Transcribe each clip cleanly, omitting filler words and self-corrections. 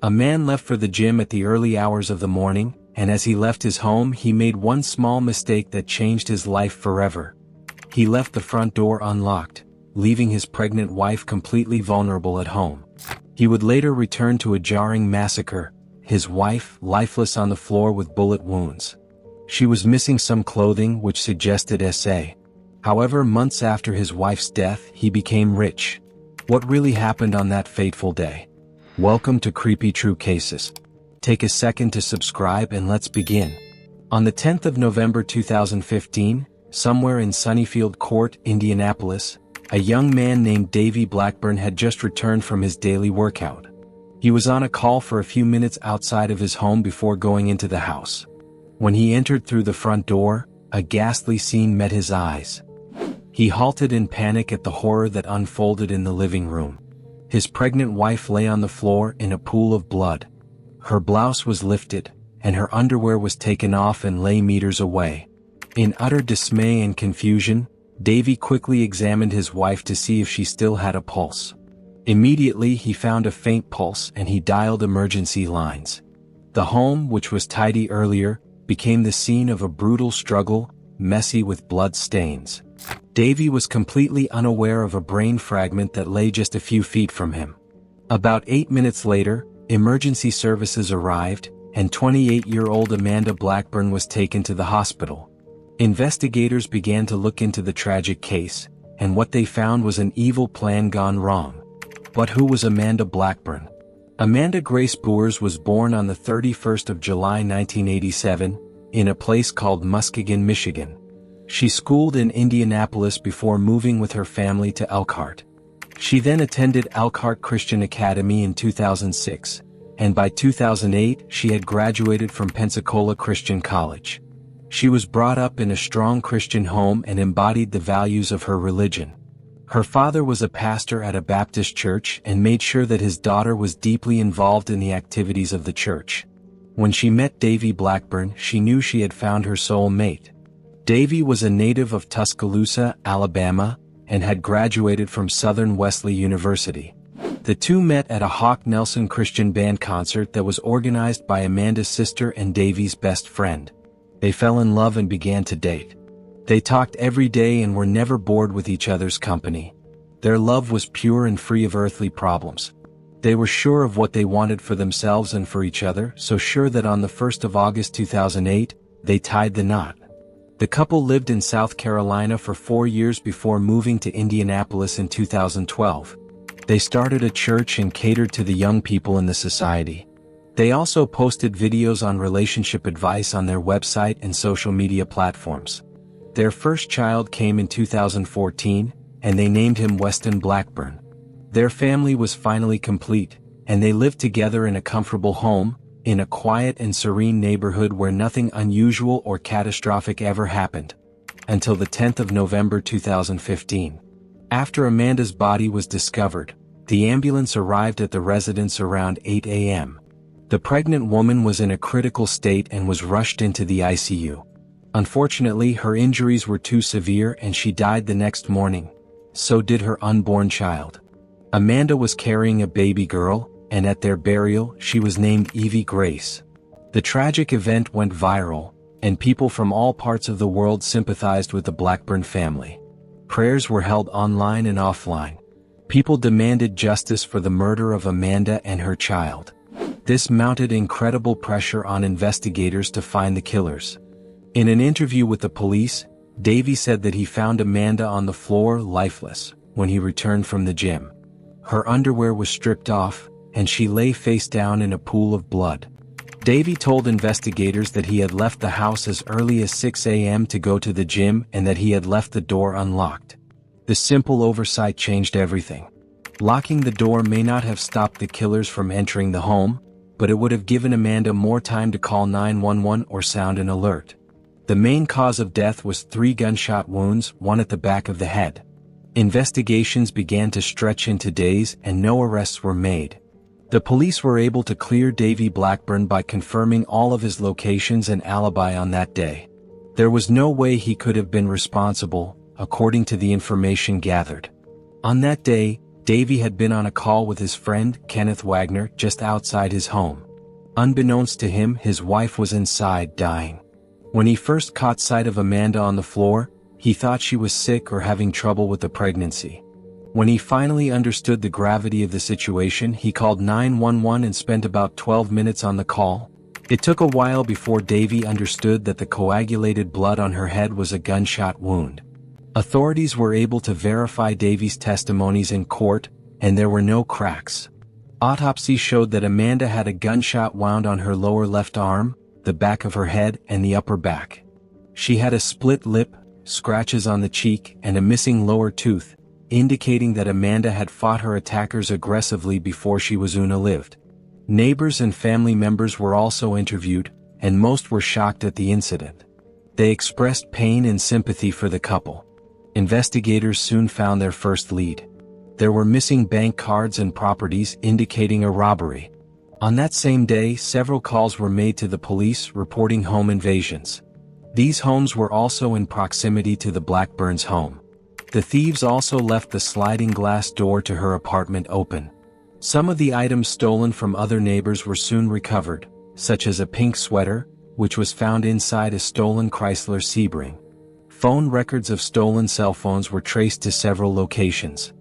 A man left for the gym at the early hours of the morning, and as he left his home he made one small mistake that changed his life forever. He left the front door unlocked, leaving his pregnant wife completely vulnerable at home. He would later return to a jarring massacre, his wife lifeless on the floor with bullet wounds. She was missing some clothing which suggested SA. However, months after his wife's death, he became rich. What really happened on that fateful day? Welcome to Creepy True Cases. Take a second to subscribe and let's begin. On the 10th of November 2015, somewhere in Sunnyfield Court, Indianapolis, a young man named Davy Blackburn had just returned from his daily workout. He was on a call for a few minutes outside of his home before going into the house. When he entered through the front door, a ghastly scene met his eyes. He halted in panic at the horror that unfolded in the living room. His pregnant wife lay on the floor in a pool of blood. Her blouse was lifted, and her underwear was taken off and lay meters away. In utter dismay and confusion, Davy quickly examined his wife to see if she still had a pulse. Immediately he found a faint pulse and he dialed emergency lines. The home, which was tidy earlier, became the scene of a brutal struggle, messy with blood stains. Davy was completely unaware of a brain fragment that lay just a few feet from him. About 8 minutes later, emergency services arrived, and 28-year-old Amanda Blackburn was taken to the hospital. Investigators began to look into the tragic case, and what they found was an evil plan gone wrong. But who was Amanda Blackburn? Amanda Grace Boers was born on the 31st of July 1987, in a place called Muskegon, Michigan. She schooled in Indianapolis before moving with her family to Elkhart. She then attended Elkhart Christian Academy in 2006, and by 2008 she had graduated from Pensacola Christian College. She was brought up in a strong Christian home and embodied the values of her religion. Her father was a pastor at a Baptist church and made sure that his daughter was deeply involved in the activities of the church. When she met Davy Blackburn, she knew she had found her soul mate. Davy was a native of Tuscaloosa, Alabama, and had graduated from Southern Wesley University. The two met at a Hawk Nelson Christian band concert that was organized by Amanda's sister and Davy's best friend. They fell in love and began to date. They talked every day and were never bored with each other's company. Their love was pure and free of earthly problems. They were sure of what they wanted for themselves and for each other, so sure that on the 1st of August 2008, they tied the knot. The couple lived in South Carolina for 4 years before moving to Indianapolis in 2012. They started a church and catered to the young people in the society. They also posted videos on relationship advice on their website and social media platforms. Their first child came in 2014, and they named him Weston Blackburn. Their family was finally complete, and they lived together in a comfortable home, in a quiet and serene neighborhood where nothing unusual or catastrophic ever happened. Until the 10th of November 2015. After Amanda's body was discovered, the ambulance arrived at the residence around 8 a.m. The pregnant woman was in a critical state and was rushed into the ICU. Unfortunately, her injuries were too severe and she died the next morning. So did her unborn child. Amanda was carrying a baby girl, and at their burial, she was named Evie Grace. The tragic event went viral, and people from all parts of the world sympathized with the Blackburn family. Prayers were held online and offline. People demanded justice for the murder of Amanda and her child. This mounted incredible pressure on investigators to find the killers. In an interview with the police, Davy said that he found Amanda on the floor lifeless when he returned from the gym. Her underwear was stripped off, and she lay face down in a pool of blood. Davy told investigators that he had left the house as early as 6 a.m. to go to the gym and that he had left the door unlocked. The simple oversight changed everything. Locking the door may not have stopped the killers from entering the home, but it would have given Amanda more time to call 911 or sound an alert. The main cause of death was 3 gunshot wounds, one at the back of the head. Investigations began to stretch into days and no arrests were made. The police were able to clear Davy Blackburn by confirming all of his locations and alibi on that day. There was no way he could have been responsible, according to the information gathered. On that day, Davy had been on a call with his friend, Kenneth Wagner, just outside his home. Unbeknownst to him, his wife was inside, dying. When he first caught sight of Amanda on the floor, he thought she was sick or having trouble with the pregnancy. When he finally understood the gravity of the situation, he called 911 and spent about 12 minutes on the call. It took a while before Davy understood that the coagulated blood on her head was a gunshot wound. Authorities were able to verify Davy's testimonies in court, and there were no cracks. Autopsy showed that Amanda had a gunshot wound on her lower left arm, the back of her head, and the upper back. She had a split lip, scratches on the cheek, and a missing lower tooth, indicating that Amanda had fought her attackers aggressively before she was unalived. Neighbors and family members were also interviewed, and most were shocked at the incident. They expressed pain and sympathy for the couple. Investigators soon found their first lead. There were missing bank cards and properties indicating a robbery. On that same day, several calls were made to the police reporting home invasions. These homes were also in proximity to the Blackburns' home. The thieves also left the sliding glass door to her apartment open. Some of the items stolen from other neighbors were soon recovered, such as a pink sweater, which was found inside a stolen Chrysler Sebring. Phone records of stolen cell phones were traced to several locations.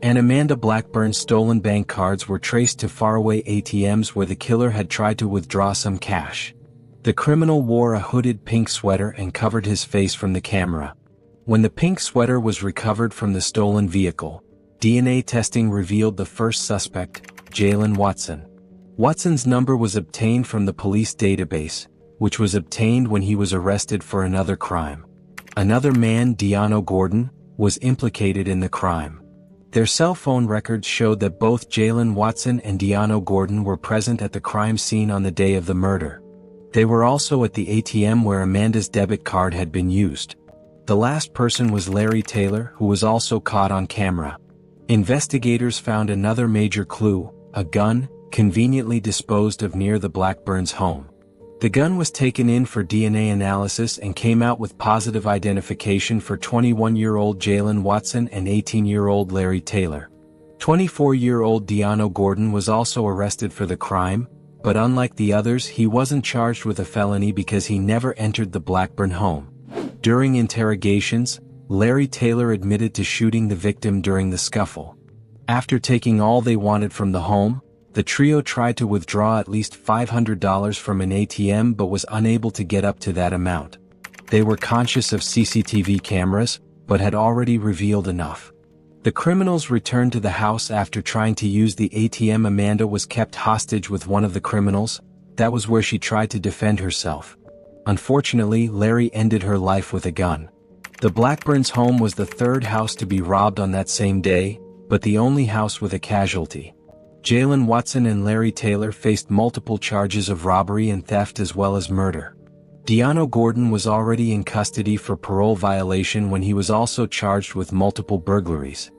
And Amanda Blackburn's stolen bank cards were traced to faraway ATMs where the killer had tried to withdraw some cash. The criminal wore a hooded pink sweater and covered his face from the camera. When the pink sweater was recovered from the stolen vehicle, DNA testing revealed the first suspect, Jalen Watson. Watson's number was obtained from the police database, which was obtained when he was arrested for another crime. Another man, Deano Gordon, was implicated in the crime. Their cell phone records showed that both Jalen Watson and Deano Gordon were present at the crime scene on the day of the murder. They were also at the ATM where Amanda's debit card had been used. The last person was Larry Taylor, who was also caught on camera. Investigators found another major clue, a gun, conveniently disposed of near the Blackburns' home. The gun was taken in for DNA analysis and came out with positive identification for 21-year-old Jalen Watson and 18-year-old Larry Taylor. 24-year-old Deano Gordon was also arrested for the crime, but unlike the others, he wasn't charged with a felony because he never entered the Blackburn home. During interrogations, Larry Taylor admitted to shooting the victim during the scuffle. After taking all they wanted from the home, the trio tried to withdraw at least $500 from an ATM but was unable to get up to that amount. They were conscious of CCTV cameras, but had already revealed enough. The criminals returned to the house after trying to use the ATM. Amanda was kept hostage with one of the criminals. That was where she tried to defend herself. Unfortunately, Larry ended her life with a gun. The Blackburns' home was the third house to be robbed on that same day, but the only house with a casualty. Jalen Watson and Larry Taylor faced multiple charges of robbery and theft as well as murder. Deano Gordon was already in custody for parole violation when he was also charged with multiple burglaries.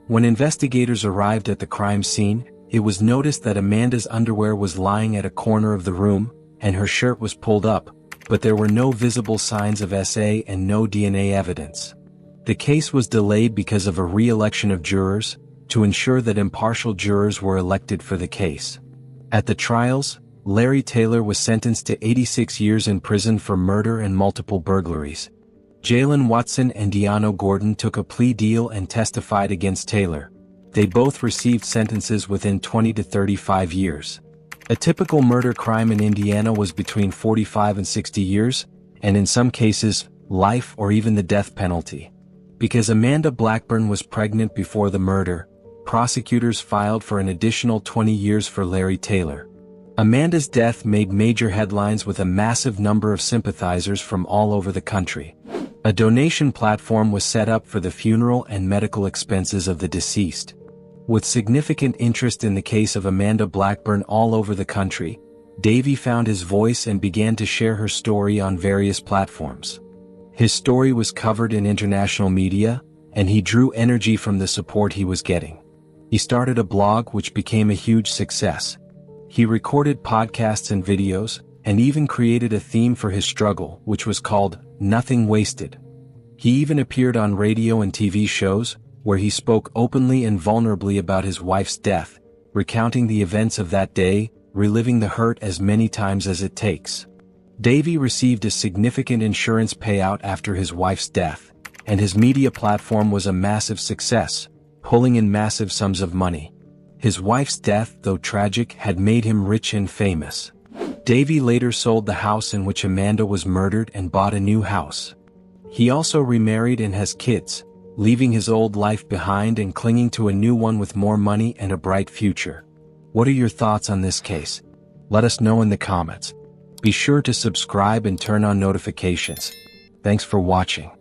When investigators arrived at the crime scene, it was noticed that Amanda's underwear was lying at a corner of the room, and her shirt was pulled up, but there were no visible signs of SA and no DNA evidence. The case was delayed because of a re-election of jurors, to ensure that impartial jurors were elected for the case. At the trials, Larry Taylor was sentenced to 86 years in prison for murder and multiple burglaries. Jalen Watson and Deano Gordon took a plea deal and testified against Taylor. They both received sentences within 20 to 35 years. A typical murder crime in Indiana was between 45 and 60 years, and in some cases, life or even the death penalty. Because Amanda Blackburn was pregnant before the murder, prosecutors filed for an additional 20 years for Larry Taylor. Amanda's death made major headlines with a massive number of sympathizers from all over the country. A donation platform was set up for the funeral and medical expenses of the deceased. With significant interest in the case of Amanda Blackburn all over the country, Davy found his voice and began to share her story on various platforms. His story was covered in international media, and he drew energy from the support he was getting. He started a blog which became a huge success. He recorded podcasts and videos, and even created a theme for his struggle, which was called Nothing Wasted. He even appeared on radio and TV shows, where he spoke openly and vulnerably about his wife's death, recounting the events of that day, reliving the hurt as many times as it takes. Davey received a significant insurance payout after his wife's death, and his media platform was a massive success, pulling in massive sums of money. His wife's death, though tragic, had made him rich and famous. Davey later sold the house in which Amanda was murdered and bought a new house. He also remarried and has kids, leaving his old life behind and clinging to a new one with more money and a bright future. What are your thoughts on this case? Let us know in the comments. Be sure to subscribe and turn on notifications. Thanks for watching.